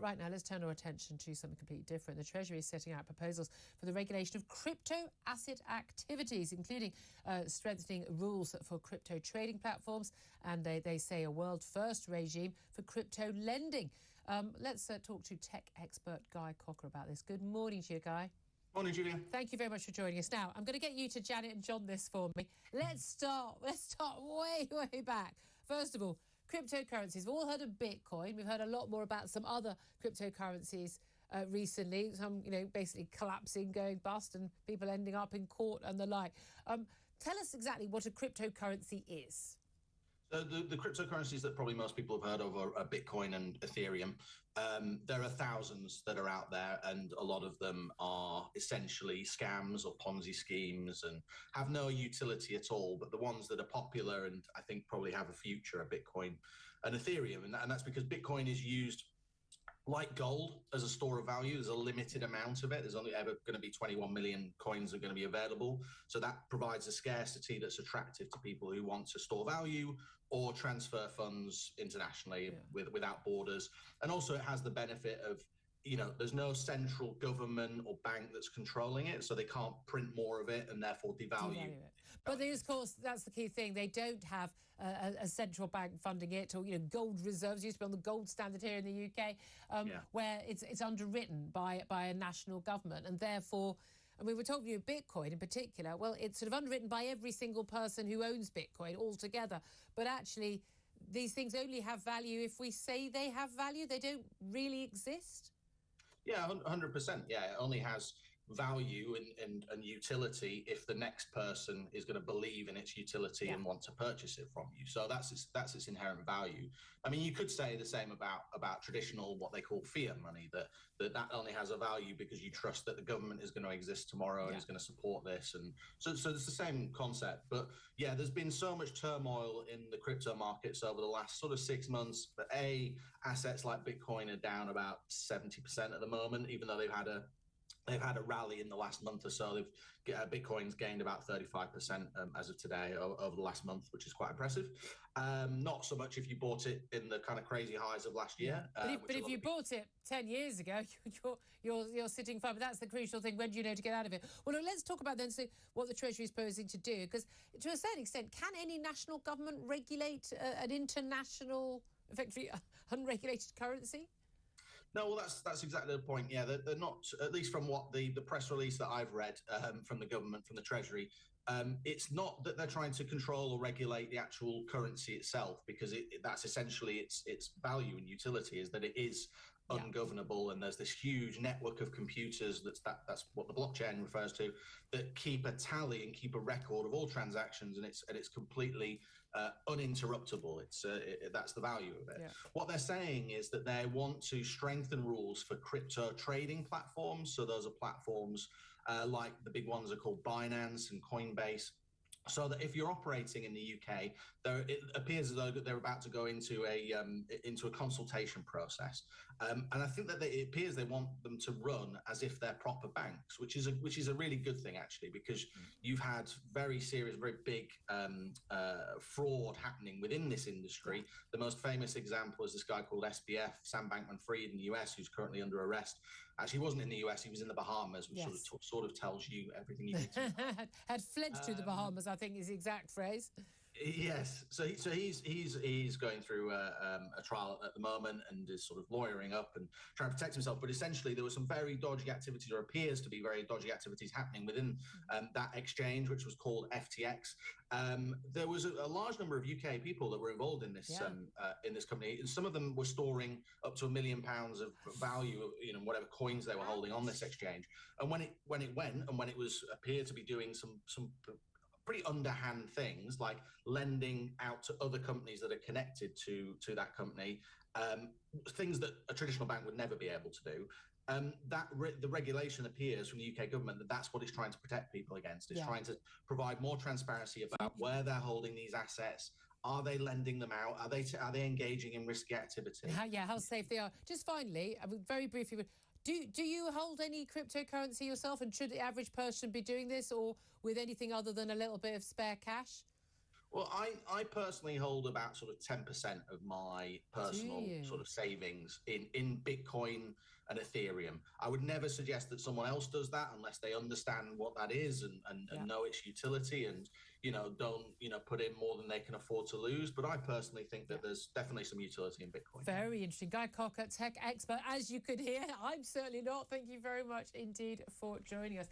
Right now, let's turn our attention to something completely different. The Treasury is setting out proposals for the regulation of crypto asset activities, including strengthening rules for crypto trading platforms. And they say a world-first regime for crypto lending. Let's talk to tech expert Guy Cocker about this. Good morning to you, Guy. Morning, Julia. Thank you very much for joining us. Now, I'm going to get you to Janet and John this for me. Let's start way back. First of all, cryptocurrencies. We've all heard of Bitcoin. We've heard a lot more about some other cryptocurrencies recently. Some, basically collapsing, going bust, and people ending up in court and the like. Tell us exactly what a cryptocurrency is. So the cryptocurrencies that probably most people have heard of are Bitcoin and Ethereum. There are thousands that are out there, and a lot of them are essentially scams or Ponzi schemes and have no utility at all. But the ones that are popular and I think probably have a future are Bitcoin and Ethereum. And that's because Bitcoin is used like gold as a store of value. There's a limited amount of it. There's only ever going to be 21 million coins that are going to be available. So that provides a scarcity that's attractive to people who want to store value or transfer funds internationally without borders. And also it has the benefit of, there's no central government or bank that's controlling it, so they can't print more of it and therefore devalue it. But of course, that's the key thing. They don't have a central bank funding it, or gold reserves. Used to be on the gold standard here in the UK, where it's underwritten by a national government, and therefore. And we were talking about Bitcoin in particular. Well, it's sort of underwritten by every single person who owns Bitcoin altogether. But actually, these things only have value if we say they have value. They don't really exist. Yeah, 100%. Yeah, it only has value and utility if the next person is going to believe in its utility and want to purchase it from you. So that's its inherent value. I mean, you could say the same about traditional, what they call fiat money, that only has a value because you trust that the government is going to exist tomorrow and is going to support this. And so it's the same concept. But yeah, there's been so much turmoil in the crypto markets over the last sort of 6 months. But assets like Bitcoin are down about 70% at the moment, even though they've had a rally in the last month or so. Bitcoin's gained about 35% as of today over the last month, which is quite impressive. Not so much if you bought it in the kind of crazy highs of last year. But if you bought it 10 years ago, you're sitting fine. But that's the crucial thing. When do you know to get out of it? Well, let's talk about then what the Treasury is posing to do. Because to a certain extent, can any national government regulate an international, effectively unregulated currency? No, well, that's exactly the point. Yeah, they're not, at least from what the press release that I've read from the government, from the Treasury, it's not that they're trying to control or regulate the actual currency itself, because that's essentially its value and utility is that it is ungovernable, and there's this huge network of computers that's what the blockchain refers to, that keep a tally and keep a record of all transactions, and it's completely uninterruptible. That's the value of it. Yeah. What they're saying is that they want to strengthen rules for crypto trading platforms. So those are platforms like the big ones are called Binance and Coinbase. So that if you're operating in the UK, it appears as though that they're about to go into a consultation process, and I think that it appears they want them to run as if they're proper banks, which is a really good thing actually, because you've had very serious, very big fraud happening within this industry. The most famous example is this guy called SBF, Sam Bankman-Fried in the US, who's currently under arrest. Actually, he wasn't in the US; he was in the Bahamas, which sort of tells you everything you need to know. Had fled to the Bahamas, I think is the exact phrase. Yes, so he's going through a trial at the moment and is sort of lawyering up and trying to protect himself. But essentially, there were some very dodgy activities, or appears to be very dodgy activities, happening within that exchange, which was called FTX. There was a large number of UK people that were involved in this company, and some of them were storing up to £1 million of value of whatever coins they were holding on this exchange. And when it went, and when it was appeared to be doing some pretty underhand things like lending out to other companies that are connected to that company, things that a traditional bank would never be able to do. The regulation appears from the UK government that's what it's trying to protect people against. It's trying to provide more transparency about where they're holding these assets. Are they lending them out? Are they engaging in risky activity? How safe they are. Just finally, very briefly, do you hold any cryptocurrency yourself, and should the average person be doing this, or with anything other than a little bit of spare cash? Well, I personally hold about sort of 10% of my personal sort of savings in Bitcoin and Ethereum. I would never suggest that someone else does that unless they understand what that is and know its utility and, don't, put in more than they can afford to lose. But I personally think that there's definitely some utility in Bitcoin. Very interesting. Guy Cocker, tech expert, as you could hear. I'm certainly not. Thank you very much indeed for joining us.